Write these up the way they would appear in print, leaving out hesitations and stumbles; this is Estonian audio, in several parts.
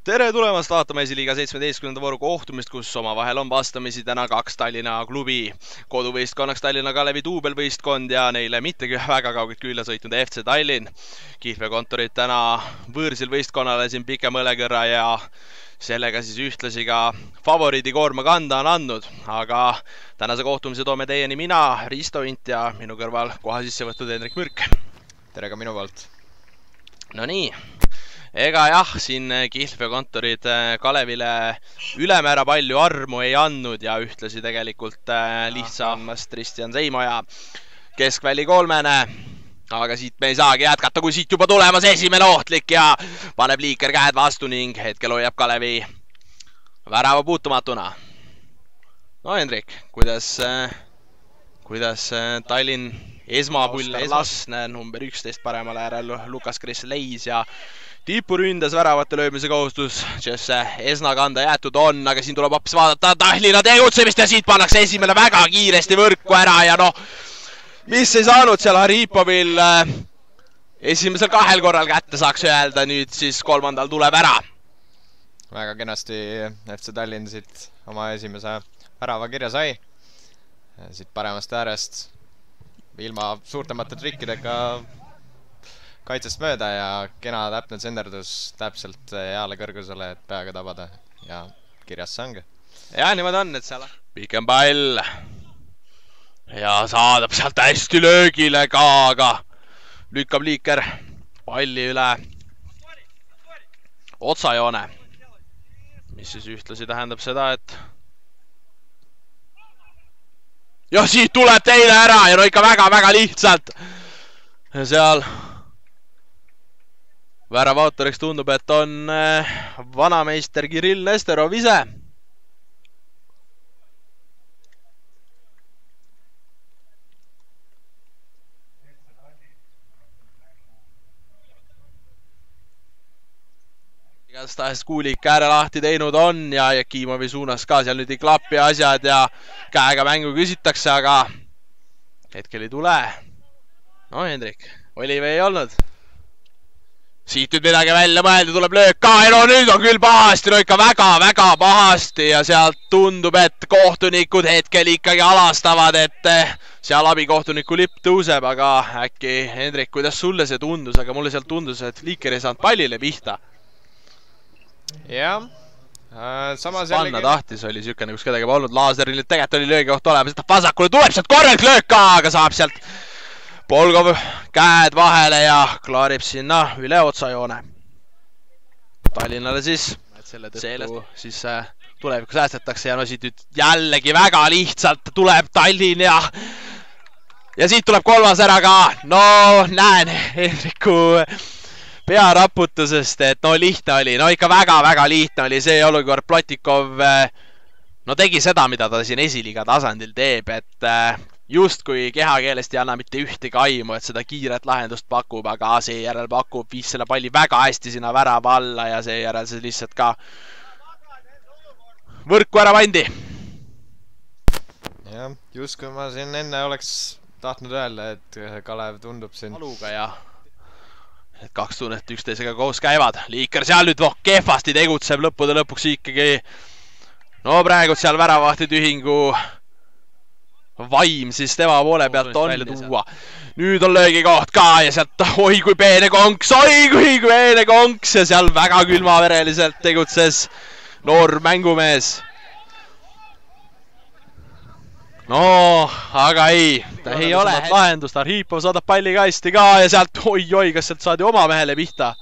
Tere tulemast vaatama esiliiga 17. vooru kohtumist, kus omavahel on vastamisi täna kaks Tallinna klubi. Koduvõistkonnaks Tallinna Kalevi duubelvõistkond ja neile mittegi väga kaugelt külla sõitnud FC Tallinn. Kihlveokontorid täna võõrsil võistkonnale siin pike mõlekõrra ja sellega siis ühtlasi ka favoriidi koorma kanda on andnud. Aga tänase kohtumise toome teieni mina, Risto Int ja minu kõrval koha sisse võtnud Hendrik Mürk. Tere ka minu poolt. No nii. Ega jah, siin Kihlveokontorid Kalevile ülemäära palju armu ei andnud ja ühtlasi tegelikult lihtsamast Kristjan Seimoja keskväli kolmene. Aga siit me ei saagi jätkata, kui siit juba tulemas esimene ohtlik ja paneb Liiker käed vastu ning hetkel hoiab Kalevi värava puutumatuna. No Hendrik, kuidas Tallinn esmapull Lasne number 11 paremal äärel Lukas Kris-Leis ja tipuründes väravate löömise kohustus Jesse Esna kanda jäetud on, aga siin tuleb hoopis vaadata Tallinna tegutsemist ja siit pannakse esimene väga kiiresti võrku ära ja noh, mis ei saanud seal Haripovil esimesel kahel korral kätte, saaks öelda, nüüd siis kolmandal tuleb ära. Väga kenasti FC Tallinn siit oma esimese värava kirja sai. Siit paremast äärest ilma suurtemate trikkidega kaitsest mööda ja kena täpne tsenderdus täpselt heale kõrgusele, et peaga tabada ja kirjas see ongi. Ja niimoodi on, et seal pikem pall ja saadab sealt hästi löögile ka, aga lükkab Liiker palli üle otsajoone, mis siis ühtlasi tähendab seda, et ja siit tuleb teine ära ja no ikka väga-väga lihtsalt ja seal värava autoriks tundub, et on vanameister Kirill Nesterov ise. Igastahes Kuulik ääre lahti teinud on ja Jakimovi suunas ka seal nüüd ei klapi asjad ja käega mängu küsitakse, aga hetkel ei tule. No Hendrik, oli või ei olnud? Siit nüüd midagi välja mõelda, tuleb löök ka ja no nüüd on küll pahasti, no ikka väga-väga pahasti ja sealt tundub, et kohtunikud hetkel ikkagi alastavad, et seal abikohtuniku lipp tõuseb, aga äkki, Hendrik, kuidas sulle see tundus, aga mulle sealt tundus, et Liiker ei saanud pallile pihta. Jah, samas panna tahtis, oli sükene, kus kedagi polnud, Laaseril tegelikult oli löögi koht olemas, et vasakule tuleb sealt korralt löök ka, aga saab sealt Polgov käed vahele ja klaarib sinna üle otsajoone. Tallinnale siis sellest siis tulevikku säästetakse ja no siit nüüd jällegi väga lihtsalt tuleb Tallinn ja siit tuleb kolmas ära ka. No näen Hendriku pearaputusest, et no lihtne oli, no ikka väga-väga lihtne oli see olukord. Plotikov no tegi seda, mida ta siin esiliiga tasandil teeb, et justkui kehakeelest ei anna mitte ühtegi aimu, et seda kiiret lahendust pakub, aga seejärel pakub, viis selle palli väga hästi sinna värava alla ja seejärel see lihtsalt ka võrku ära pandi. Jah, justkui ma siin enne oleks tahtnud öelda, et Kalev tundub siin aluga ja et kaks tunnet üksteisega koos käivad. Liiker seal nüüd kehvasti tegutseb lõppude lõpuks ikkagi. No praegu seal väravahti tühingu vaim siis tema poole pealt on tuua. Nüüd on löögi koht ka ja sealt oi kui peene konks ja seal väga külmavereliselt tegutses noor mängumees. No, aga ei, ta ei ole lahendust. Arhipov saadab palli kasti ka ja sealt oi, kas sealt saadi oma mehele pihta.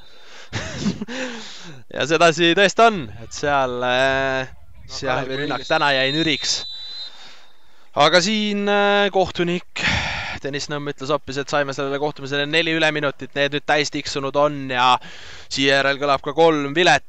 Ja sedasi tõesti on, et seal rünnak täna jäi nüriks. Aga siin kohtunik Tõnis Nõmm ütles hoopis, et saime sellele kohtumisele 4 üleminutit, need nüüd täis tiksunud on ja siia järel kõlab ka 3 vilet.